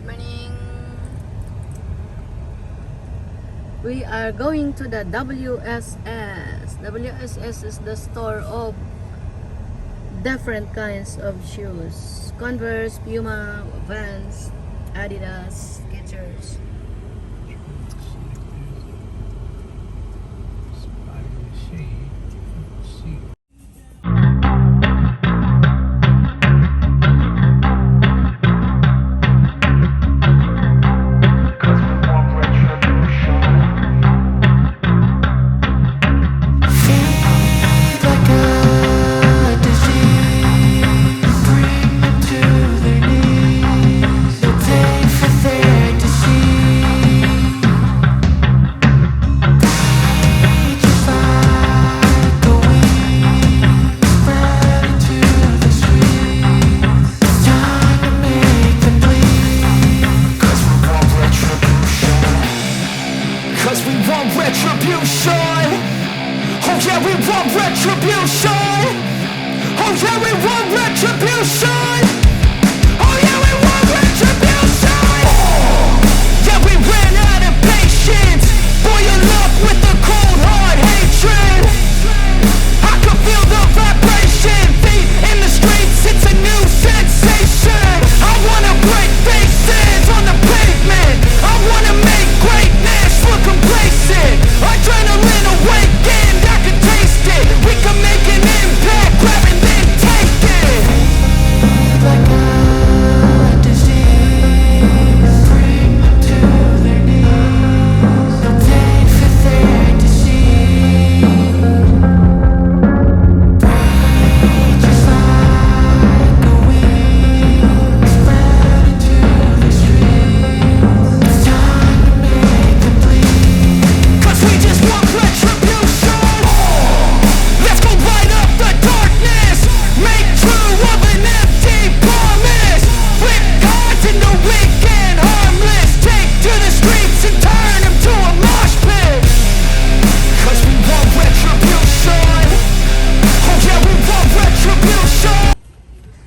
Good morning. We are going to the WSS. WSS is the store of different kinds of shoes. Converse, Puma, Vans, Adidas, Skechers.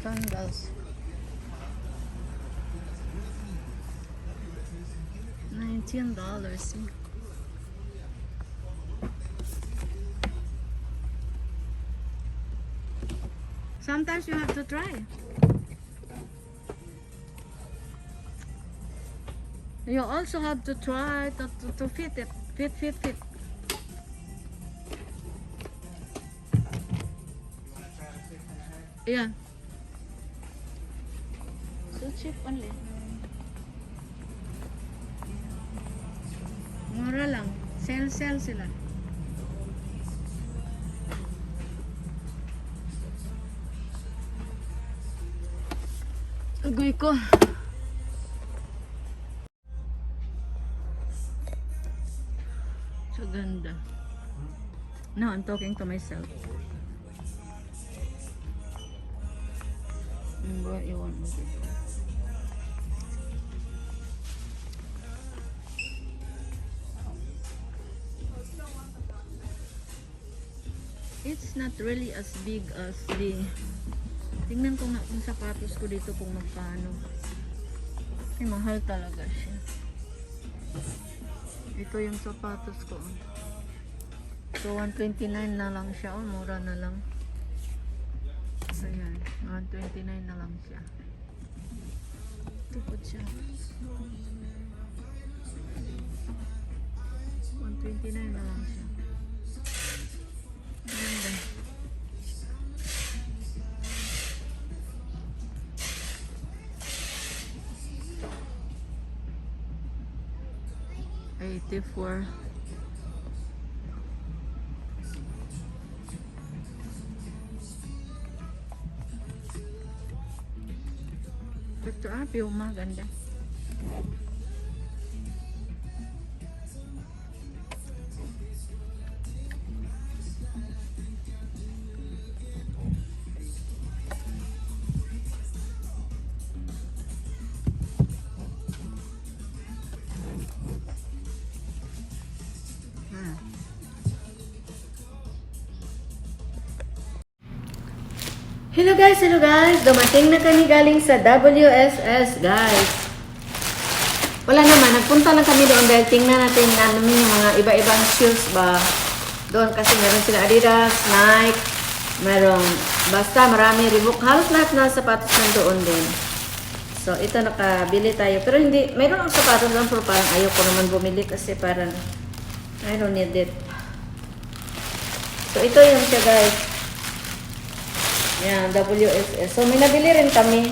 Sandals. $19. Sometimes you have to try. You also have to try to fit it. Fit. Yeah. So cheap only. Mura lang. Sale sila. Agoy ko. So ganda. No, I'm talking to myself. What you want me to do? It's not really as big as the... Tingnan ko nga yung sapatos ko dito kung magkano. Ay, mahal talaga siya. Ito yung sapatos ko. So, $129 na lang siya. Oh, mura na lang. Ayan, $129 na lang siya. Tupad siya. $129 na lang siya. Ganda. $84. Ito Puma, ganda. Hello guys! Dumating na kami galing sa WSS guys. Wala naman, nagpunta lang kami doon dahil tingnan natin namin yung mga iba-ibang shoes ba. Doon kasi meron sila Adidas, Nike, merong basta marami Reebok. Halos lahat na sapatos nandoon din. So, ito nakabili tayo. Pero hindi, mayroon ang sapatos doon pero parang ayoko naman bumili kasi parang I don't need it. So, ito yung siya guys. Yan, WSS. So, may nabili rin kami.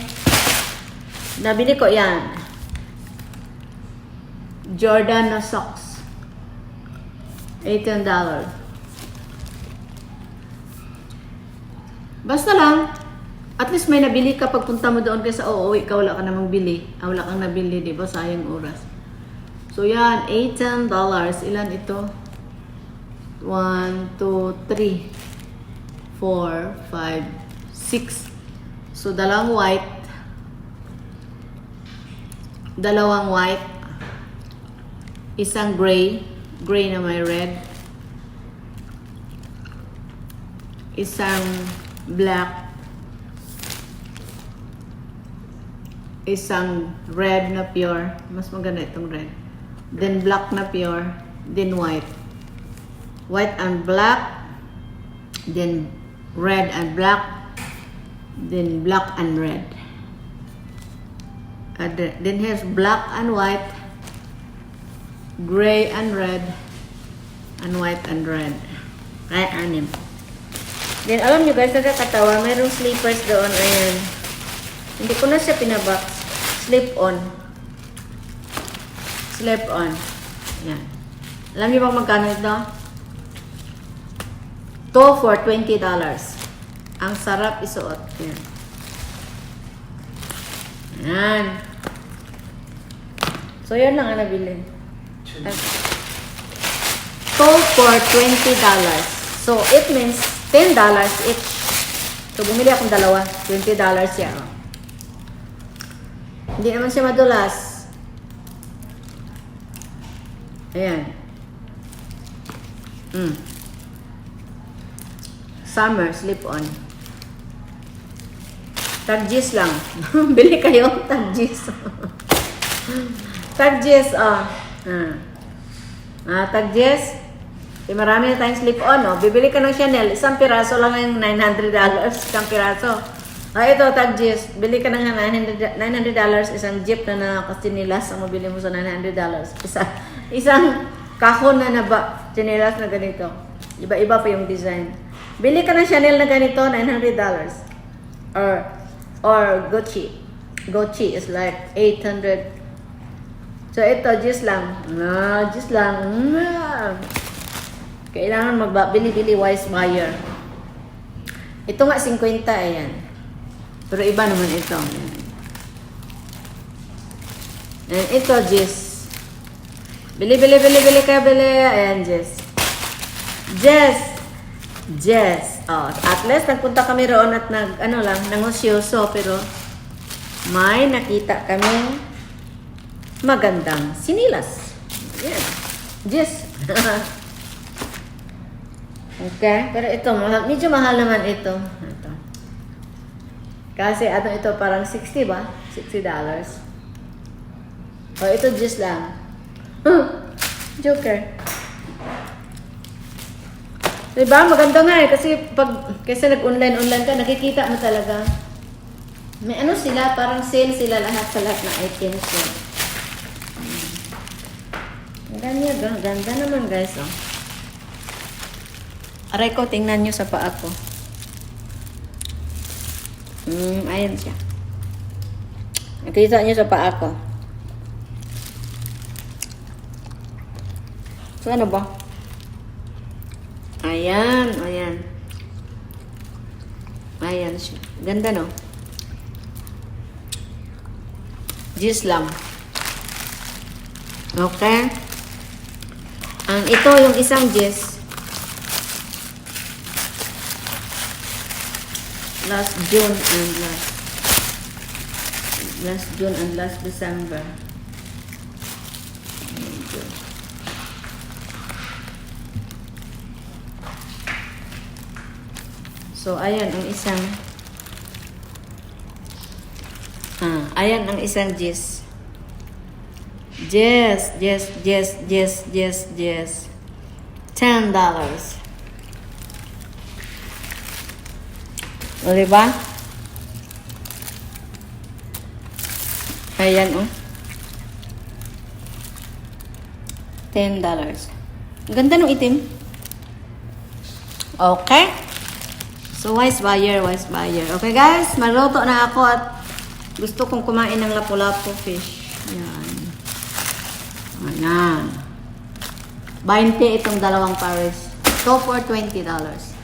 Nabili ko yan. Jordan na socks. $18. Basta lang, at least may nabili ka pagpunta mo doon kasi uuwi ka, wala ka namang bili. Wala kang nabili, di ba? Sayang oras. So, yan, $18. Ilan ito? 1, 2, 3, 4, 5, 6. So, dalawang white, isang gray na may red, isang black, isang red na pure, mas maganda itong red, then black na pure, then white and black, then red and black, then black and red. Then here's black and white, gray and red, and white and red. Kaya anim. Then alam nyo guys, nakakatawa, mayroong slippers doon. Ayan. Hindi ko na siya pinabox. Slip on. Ayan. Alam nyo bang magkano ito? To for $20. Ang sarap isuot. Ayan. Ayan. So, yun lang ang nabili. To for $20. So, it means $10 each. So, bumili akong dalawa. $20 siya. Oh. Hindi naman siya madulas. Ayan. Summer, slip-on. Tagjis lang. Bili kayo tagjis. Tagjis, tagjis. Marami na tayong slip-on, no? Bibili ka ng Chanel, isang piraso lang yung $900, isang piraso. Ito, tagjis. Bili ka ng $900, isang jeep na nakasinilas ang mabili mo sa $900. Isang kahon na naba, sinilas na ganito. Iba-iba pa yung design. Bili ka ng Chanel na ganito, $900. Or Gucci. Gucci is like $800. So, ito, just lang. Just lang. Kailangan magbili wise buyer. Ito nga 50, ayan. Pero iba naman ito. And ito, Jess. Bili ka, bili. Ayan, Jess. Oh, at least nagpunta kami roon at nangosyoso, pero may nakita kami magandang sinilas. Ayan. Jess. Okay, pero ito, medyo mahal naman ito. Kasi ito parang 60 ba? $60. Oh, ito just lang. Joker. Diba? Maganda nga eh. Kasi nag-online ka, nakikita mo talaga. May sila, parang sale sila sa lahat na items. Ganda naman guys, oh. Aray ko, tingnan nyo sa paa ko. Ayan siya. Nakita nyo sa paa ko. So, ano ba? Ayan. Ayan siya. Ganda, no? Jis lang. Okay? Ito yung isang jis. Last June and last December. So, ayan ang isang ayan ang isang jis. Yes, yes, yes, yes, yes, yes. $10. O, diba? Ayan, oh. $10. Ganda ng itim. Okay. So, wise buyer, wise buyer. Okay, guys. Maluto na ako at gusto kong kumain ng lapu-lapu fish. Ayan. Ayan. 20 itong dalawang pares. 2 for $20.